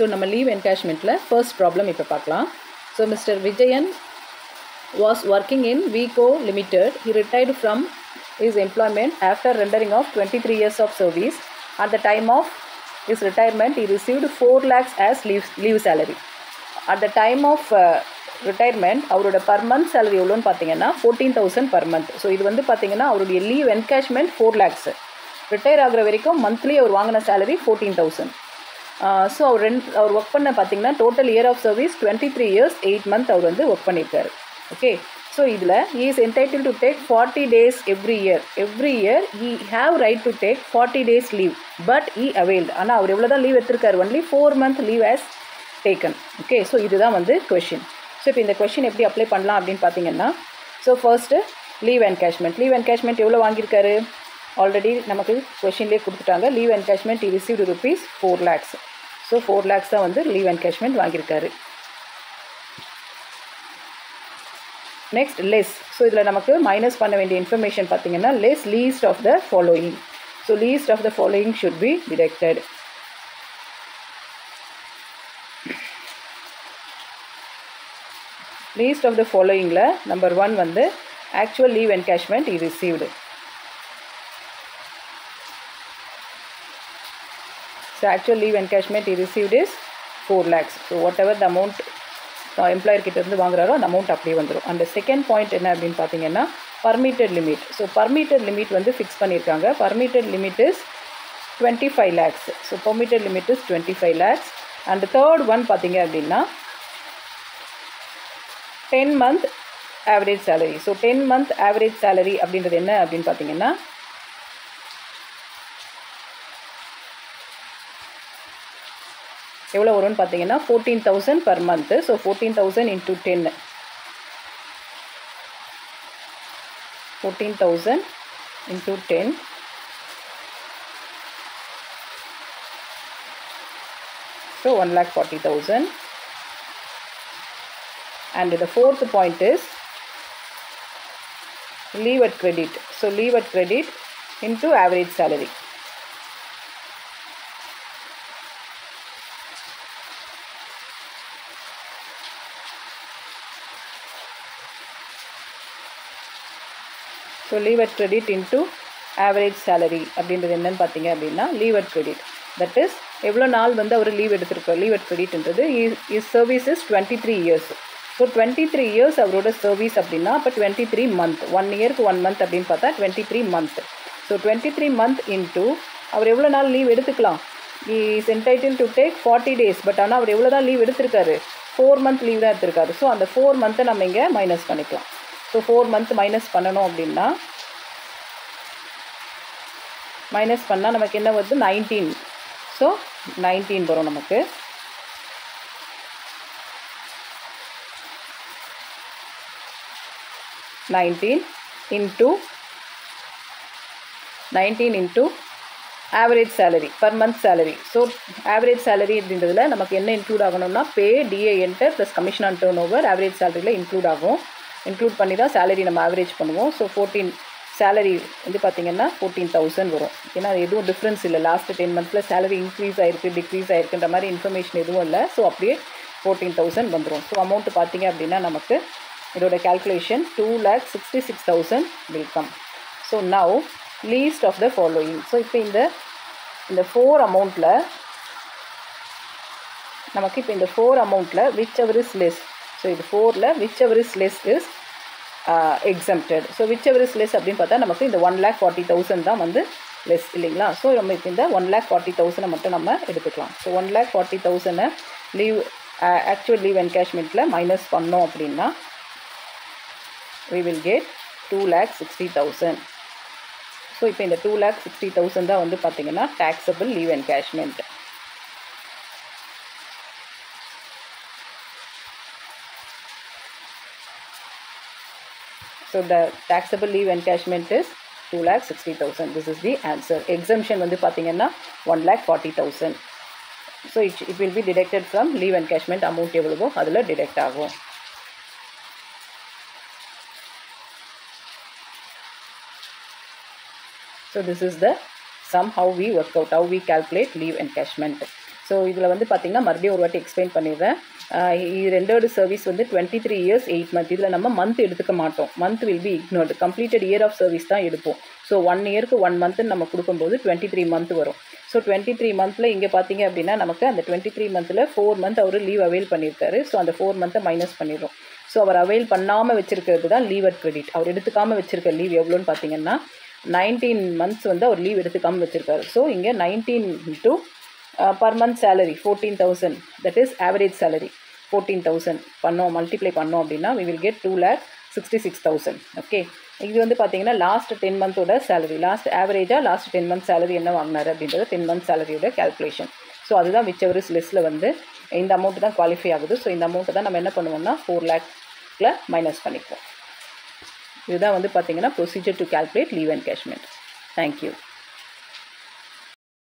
So நம்ம leave என்கேஷ்மெண்ட்டில் first problem இப்போ பார்க்கலாம். So mister Vijayan was working in Vico Limited. He retired from his employment after rendering of 23 years of service. At the time of his retirement, he received 4 lakhs as leave salary. At the time of retirement, அவரோட per month salary எவ்வளோன்னு பார்த்தீங்கன்னா 14,000 per month. So இது வந்து பார்த்தீங்கன்னா அவருடைய leave encashment 4 lakhs. Retire ஆகிற வரைக்கும் monthly அவர் வாங்கின சேலரி 14,000. ஸோ அவர் ஒர்க் பண்ண பார்த்தீங்கன்னா total year of service 23 years 8 months அவர் வந்து ஒர்க் பண்ணியிருக்காரு. ஓகே, ஸோ இதில் he is entitled to take 40 days every year he have right to take 40 days leave, but he availed. ஆனால் அவர் எவ்வளோ தான் லீவ் எடுத்திருக்காரு, only 4 month leave has taken. Okay, so இதுதான் வந்து கொஷின். ஸோ இப்போ இந்த கொஷின் எப்படி அப்ளை பண்ணலாம் அப்படின்னு பார்த்தீங்கன்னா, ஸோ ஃபர்ஸ்ட்டு லீவ் என்கேஷ்மெண்ட் எவ்வளோ வாங்கியிருக்காரு ஆல்ரெடி நமக்கு கொஷின்லேயே கொடுத்துட்டாங்க. Leave encashment he received rupees 4 lakhs. So 4 lakhs தான் வந்து லீவ் என்கேஷ்மெண்ட் வாங்கியிருக்காரு. Next less. ஸோ இதில் நமக்கு மைனஸ் பண்ண வேண்டிய இன்ஃபர்மேஷன் பார்த்தீங்கன்னா less least of the following. So least of the following should be detected. Least of the ஃபாலோயிங்கில் number 1 வந்து actual leave encashment he received. So actual leave encashment he received is 4 lakhs. So whatever the amount employer கிட்ட இருந்து வாங்குறாரோ அந்த amount அப்படியே வந்துடும். அந்த second point என்ன அப்படின்னு பார்த்தீங்கன்னா permitted limit. So permitted limit வந்து ஃபிக்ஸ் பண்ணியிருக்காங்க. Permitted limit is 25 lakhs. So permitted limit is 25 lakhs. And third one பார்த்தீங்க அப்படின்னா 10 month average salary. So 10 month average salary அப்படின்றது என்ன அப்படின்னு பார்த்தீங்கன்னா எவ்வளோ வரும்னு பார்த்தீங்கன்னா 14,000 per month. So 14,000 into 10. 14,000 into 10. So 1,40,000. And the fourth point is leave at credit. So leave at credit into average salary. So leave at credit into average salary அப்படின்றது என்னன்னு பார்த்தீங்க அப்படின்னா leave at credit that is எவ்வளோ நாள் வந்து அவர் leave எடுத்திருக்கார். Leave at கிரெடிட்ன்றது is service is 23 years. So 23 years அவரோட சர்வீஸ் அப்படின்னா அப்போ 23 month. 1 yearக்கு 1 month அப்படின்னு பார்த்தா 23 month. ஸோ 23 month இன்ட்டு அவர் எவ்வளோ நாள் லீவ் எடுத்துக்கலாம். Is entitle to take 40 days. But ஆனால் அவர் எவ்வளோ தான் லீவ் எடுத்திருக்காரு, 4 month லீவ் தான் எடுத்திருக்காரு. ஸோ அந்த 4 month நம்ம இங்கே மைனஸ் பண்ணிக்கலாம். ஸோ 4 month மைனஸ் பண்ணணும் அப்படின்னா மைனஸ் பண்ணால் நமக்கு என்ன வருது 19. ஸோ 19 வரும் நமக்கு. into average salary per month salary. So average salary அப்படின்றதுல நமக்கு என்ன இன்க்ளூட் ஆகணும்னா pay, DA enter plus commission on turn over average சேலரியில் இன்க்ளூட் ஆகும். இன்க்ளூட் பண்ணி தான் சேலரி நம்ம ஆவரேஜ் பண்ணுவோம். ஸோ 14 சேலரி வந்து பார்த்திங்கன்னா 14,000 வரும். ஏன்னா அது எதுவும் டிஃப்ரென்ஸ் இல்லை. லாஸ்ட்டு 10 monthஸில் சேலரி இன்க்ரீஸ் ஆகிருக்கு டிக்ரீஸ் ஆகிருக்குன்ற மாதிரி இன்ஃபர்மேஷன் எதுவும் இல்லை. ஸோ அப்படியே 14,000 வந்துடும். ஸோ அமௌண்ட்டு பார்த்திங்க அப்படின்னா நமக்கு இதோட calculation 2,66,000 will come. So now least of the following. So இப்போ இந்த 4 அமௌண்ட்டில் நமக்கு இப்போ இந்த 4 அமௌண்ட்டில் whichever is less. So இது 4ல் whichever is less is exempted. So whichever is less அப்படின்னு பார்த்தா நமக்கு இந்த 1,40,000 தான் வந்து லெஸ் இல்லைங்களா. ஸோ நம்ம இப்போ இந்த 1,40,000 மட்டும் நம்ம எடுத்துக்கலாம். ஸோ 1,40,000 லீவ் ஆக்சுவல் லீவ் என்கேஷ்மெண்ட்டில் மைனஸ் பண்ணோம் அப்படின்னா we will get 2,60,000. ஸோ இப்போ இந்த 2,60,000 தான் வந்து பார்த்திங்கன்னா taxable leave encashment. So the taxable leave encashment is 2,60,000. This is the answer. Exemption வந்து பார்த்தீங்கன்னா 1,40,000. So it will be deducted from leave encashment amount எவ்வளவோ அதில் டிடெக்ட் ஆகும். So this is the sum how we work out, how we calculate leave encashment. So so இதில் வந்து பார்த்திங்கன்னா மறுபடியும் ஒரு வாட்டி எக்ஸ்பிளைன் பண்ணிடுறேன். ரெண்டாவது சர்வீஸ் வந்து 23 years 8 months. இதில் நம்ம மந்த் எடுத்துக்க மாட்டோம். Month will be ignored. Completed year of service தான் எடுப்போம். ஸோ 1 yearக்கு 1 month நம்ம கொடுக்கும்போது 23 month வரும். ஸோ 23 monthல இங்கே பார்த்தீங்க அப்படின்னா நமக்கு அந்த 23 monthல 4 month அவர் லீவ் அவைல் பண்ணியிருக்காரு. ஸோ அந்த 4 monthை மைனஸ் பண்ணிடுறோம். ஸோ அவர் அவைல் பண்ணாமல் வச்சிருக்கிறது தான் லீவ் அட் கிரெடிட். அவர் எடுத்துக்காமல் வச்சிருக்க லீவ் எவ்வளோன்னு பார்த்தீங்கன்னா 19 months வந்து அவர் லீவ் எடுத்துக்காமல் வச்சிருக்காரு. ஸோ இங்கே 19 into per month salary 14,000, that is average salary 14,000 பண்ணோம், மல்டிப்ளை பண்ணோம் அப்படின்னா we will get 2,66,000. ஓகே, இது வந்து பார்த்தீங்கன்னா லாஸ்ட் 10 monthோட சேலரி, லாஸ்ட் ஆவரேஜாக லாஸ்ட் 10 month சேலரி என்ன வாங்கினார் அப்படின்றது 10 month சேலரியோட கேல்குலேஷன். ஸோ அதுதான் விச் எவர் இஸ் லெஸ்ஸில் வந்து இந்த அமௌண்ட் தான் குவாலிஃபை ஆகுது. ஸோ இந்த அமௌண்ட்டை தான் நம்ம என்ன பண்ணுவோம்னா 4 lakhல மைனஸ் பண்ணிப்போம். இதுதான் வந்து பார்த்தீங்கன்னா procedure to calculate leave encashment. Thank you.